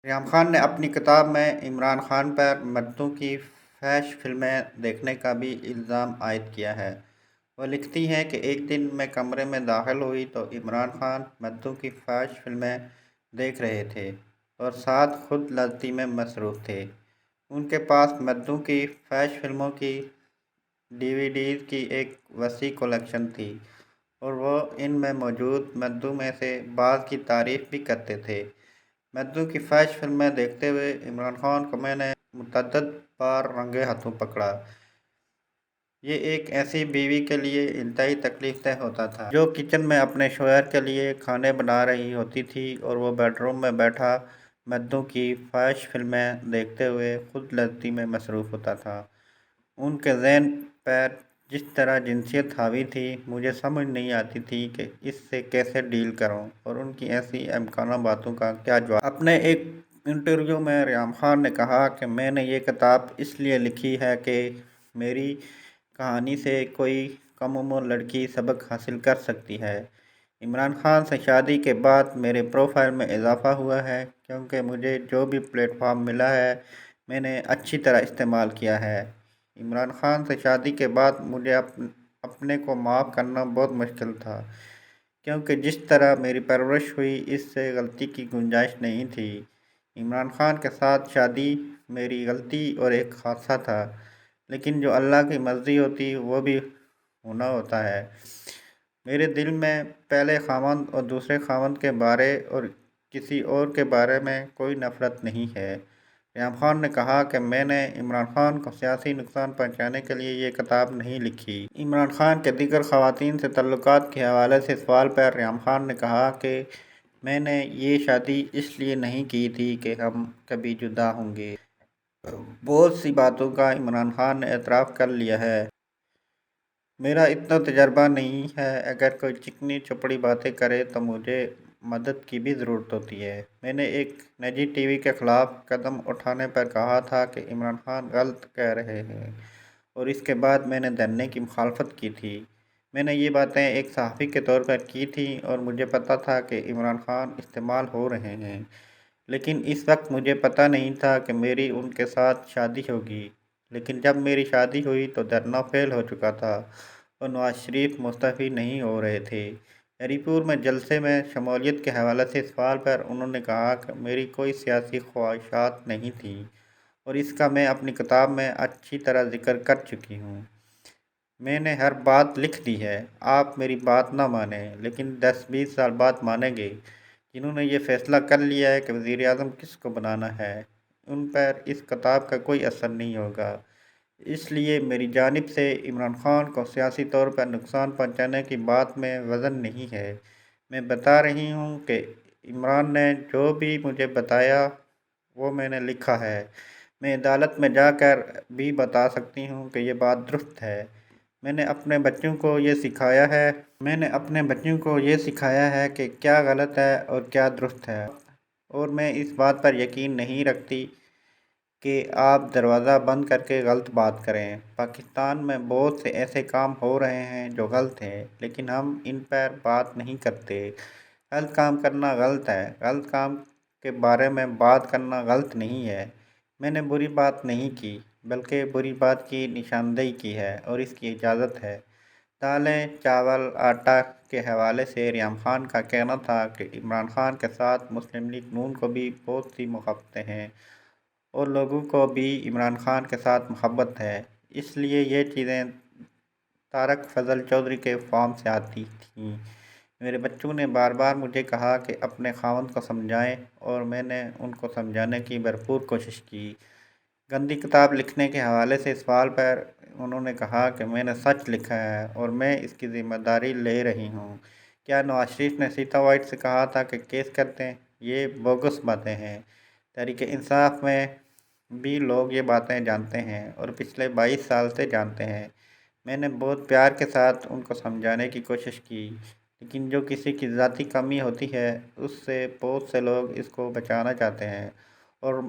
ریام خان نے اپنی کتاب میں عمران خان پر مردوں کی فحش فلمیں دیکھنے کا بھی الزام عائد کیا ہے۔ وہ لکھتی ہیں کہ ایک دن میں کمرے میں داخل ہوئی تو عمران خان مردوں کی فحش فلمیں دیکھ رہے تھے اور ساتھ خود لذتی میں مصروف تھے۔ ان کے پاس مردوں کی فحش فلموں کی ڈی وی ڈیز کی ایک وسیع کلیکشن تھی اور وہ ان میں موجود مردوں میں سے بعض کی تعریف بھی کرتے تھے۔ مردوں کی فحش فلمیں دیکھتے ہوئے عمران خان کو میں نے متعدد بار رنگے ہاتھوں پکڑا۔ یہ ایک ایسی بیوی کے لیے انتہائی تکلیف دہ ہوتا تھا جو کچن میں اپنے شوہر کے لیے کھانے بنا رہی ہوتی تھی اور وہ بیڈ روم میں بیٹھا مردوں کی فحش فلمیں دیکھتے ہوئے خود لذتی میں مصروف ہوتا تھا۔ ان کے ذہن پر جس طرح جنسیت حاوی تھی، مجھے سمجھ نہیں آتی تھی کہ اس سے کیسے ڈیل کروں اور ان کی ایسی احمقانہ باتوں کا کیا جواب۔ اپنے ایک انٹرویو میں ریام خان نے کہا کہ میں نے یہ کتاب اس لیے لکھی ہے کہ میری کہانی سے کوئی کم عمر لڑکی سبق حاصل کر سکتی ہے۔ عمران خان سے شادی کے بعد میرے پروفائل میں اضافہ ہوا ہے کیونکہ مجھے جو بھی پلیٹ فارم ملا ہے میں نے اچھی طرح استعمال کیا ہے۔ عمران خان سے شادی کے بعد مجھے اپنے کو معاف کرنا بہت مشکل تھا کیونکہ جس طرح میری پرورش ہوئی اس سے غلطی کی گنجائش نہیں تھی۔ عمران خان کے ساتھ شادی میری غلطی اور ایک حادثہ تھا، لیکن جو اللہ کی مرضی ہوتی وہ بھی ہونا ہوتا ہے۔ میرے دل میں پہلے خاوند اور دوسرے خاوند کے بارے اور کسی اور کے بارے میں کوئی نفرت نہیں ہے۔ ریام خان نے کہا کہ میں نے عمران خان کو سیاسی نقصان پہنچانے کے لیے یہ کتاب نہیں لکھی۔ عمران خان کے دیگر خواتین سے تعلقات کے حوالے سے سوال پر ریام خان نے کہا کہ میں نے یہ شادی اس لیے نہیں کی تھی کہ ہم کبھی جدا ہوں گے۔ بہت سی باتوں کا عمران خان نے اعتراف کر لیا ہے۔ میرا اتنا تجربہ نہیں ہے، اگر کوئی چکنی چپڑی باتیں کرے تو مجھے مدد کی بھی ضرورت ہوتی ہے۔ میں نے ایک نجی ٹی وی کے خلاف قدم اٹھانے پر کہا تھا کہ عمران خان غلط کہہ رہے ہیں اور اس کے بعد میں نے دھرنے کی مخالفت کی تھی۔ میں نے یہ باتیں ایک صحافی کے طور پر کی تھیں اور مجھے پتہ تھا کہ عمران خان استعمال ہو رہے ہیں، لیکن اس وقت مجھے پتہ نہیں تھا کہ میری ان کے ساتھ شادی ہوگی۔ لیکن جب میری شادی ہوئی تو دھرنا فیل ہو چکا تھا اور نواز شریف مستعفی نہیں ہو رہے تھے۔ ہری پور میں جلسے میں شمولیت کے حوالے سے سوال پر انہوں نے کہا کہ میری کوئی سیاسی خواہشات نہیں تھیں اور اس کا میں اپنی کتاب میں اچھی طرح ذکر کر چکی ہوں۔ میں نے ہر بات لکھ دی ہے۔ آپ میری بات نہ مانیں لیکن 10-20 سال بعد مانیں گے۔ جنہوں نے یہ فیصلہ کر لیا ہے کہ وزیر اعظم کس کو بنانا ہے، ان پر اس کتاب کا کوئی اثر نہیں ہوگا۔ اس لیے میری جانب سے عمران خان کو سیاسی طور پر نقصان پہنچانے کی بات میں وزن نہیں ہے۔ میں بتا رہی ہوں کہ عمران نے جو بھی مجھے بتایا وہ میں نے لکھا ہے۔ میں عدالت میں جا کر بھی بتا سکتی ہوں کہ یہ بات درست ہے۔ میں نے اپنے بچوں کو یہ سکھایا ہے کہ کیا غلط ہے اور کیا درست ہے، اور میں اس بات پر یقین نہیں رکھتی کہ آپ دروازہ بند کر کے غلط بات کریں۔ پاکستان میں بہت سے ایسے کام ہو رہے ہیں جو غلط ہیں، لیکن ہم ان پر بات نہیں کرتے۔ غلط کام کرنا غلط ہے، غلط کام کے بارے میں بات کرنا غلط نہیں ہے۔ میں نے بری بات نہیں کی بلکہ بری بات کی نشاندہی کی ہے اور اس کی اجازت ہے۔ دالیں، چاول، آٹا کے حوالے سے ریام خان کا کہنا تھا کہ عمران خان کے ساتھ مسلم لیگ نون کو بھی بہت سی مخالفتیں ہیں اور لوگوں کو بھی عمران خان کے ساتھ محبت ہے، اس لیے یہ چیزیں طارق فضل چودھری کے فارم سے آتی تھیں۔ میرے بچوں نے بار بار مجھے کہا کہ اپنے خاوند کو سمجھائیں اور میں نے ان کو سمجھانے کی بھرپور کوشش کی۔ گندی کتاب لکھنے کے حوالے سے سوال پر انہوں نے کہا کہ میں نے سچ لکھا ہے اور میں اس کی ذمہ داری لے رہی ہوں۔ کیا نواز شریف نے سیتا وائٹ سے کہا تھا کہ کیس کر دیں؟ یہ بوگس باتیں ہیں۔ تحریک انصاف میں بھی لوگ یہ باتیں جانتے ہیں اور پچھلے 22 سال سے جانتے ہیں۔ میں نے بہت پیار کے ساتھ ان کو سمجھانے کی کوشش کی، لیکن جو کسی کی ذاتی کمی ہوتی ہے اس سے بہت سے لوگ اس کو بچانا چاہتے ہیں اور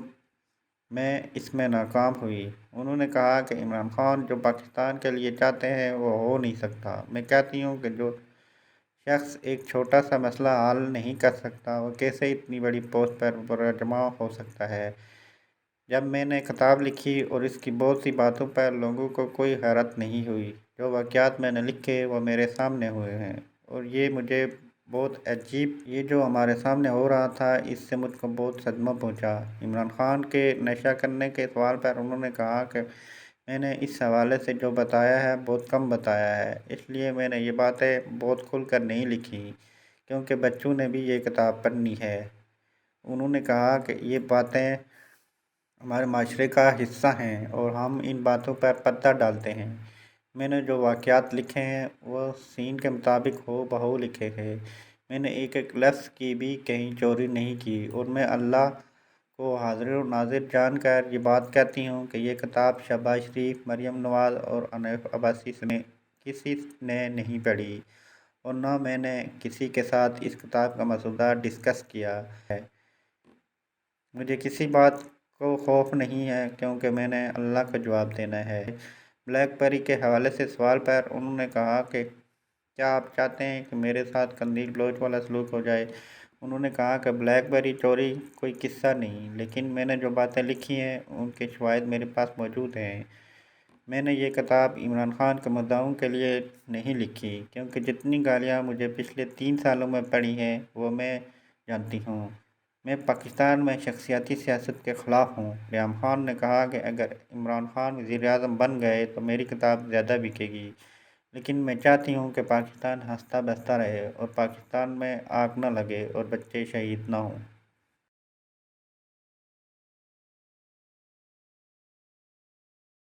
میں اس میں ناکام ہوئی۔ انہوں نے کہا کہ عمران خان جو پاکستان کے لیے چاہتے ہیں وہ ہو نہیں سکتا۔ میں کہتی ہوں کہ جو شخص ایک چھوٹا سا مسئلہ حل نہیں کر سکتا، وہ کیسے اتنی بڑی پوسٹ پر برآمد ہو سکتا ہے؟ جب میں نے کتاب لکھی اور اس کی بہت سی باتوں پر لوگوں کو کوئی حیرت نہیں ہوئی، جو واقعات میں نے لکھے وہ میرے سامنے ہوئے ہیں، اور یہ مجھے بہت عجیب، یہ جو ہمارے سامنے ہو رہا تھا اس سے مجھ کو بہت صدمہ پہنچا۔ عمران خان کے نشہ کرنے کے سوال پر انہوں نے کہا کہ میں نے اس حوالے سے جو بتایا ہے بہت کم بتایا ہے، اس لیے میں نے یہ باتیں بہت کھل کر نہیں لکھی، کیونکہ بچوں نے بھی یہ کتاب پڑھنی ہے۔ انہوں نے کہا کہ یہ باتیں ہمارے معاشرے کا حصہ ہیں اور ہم ان باتوں پر پردہ ڈالتے ہیں۔ میں نے جو واقعات لکھے ہیں وہ سین کے مطابق ہو بہو لکھے ہیں۔ میں نے ایک ایک لفظ کی بھی کہیں چوری نہیں کی، اور میں اللہ کو حاضر و ناظر جان کر یہ بات کہتی ہوں کہ یہ کتاب شہباز شریف، مریم نواز اور حنیف عباسی میں کسی نے نہیں پڑھی، اور نہ میں نے کسی کے ساتھ اس کتاب کا مسودہ ڈسکس کیا ہے۔ مجھے کسی بات کو خوف نہیں ہے، کیونکہ میں نے اللہ کو جواب دینا ہے۔ بلیک بیری کے حوالے سے سوال پر انہوں نے کہا کہ کیا آپ چاہتے ہیں کہ میرے ساتھ قندیل بلوچ والا سلوک ہو جائے؟ انہوں نے کہا کہ بلیک بیری چوری کوئی قصہ نہیں، لیکن میں نے جو باتیں لکھی ہیں ان کے شواہد میرے پاس موجود ہیں۔ میں نے یہ کتاب عمران خان کے مدعوں کے لیے نہیں لکھی، کیونکہ جتنی گالیاں مجھے پچھلے 3 سالوں میں پڑی ہیں وہ میں جانتی ہوں۔ میں پاکستان میں شخصیاتی سیاست کے خلاف ہوں۔ ریحام خان نے کہا کہ اگر عمران خان وزیر اعظم بن گئے تو میری کتاب زیادہ بکے گی، لیکن میں چاہتی ہوں کہ پاکستان ہنستا بستا رہے اور پاکستان میں آگ نہ لگے اور بچے شہید نہ ہوں۔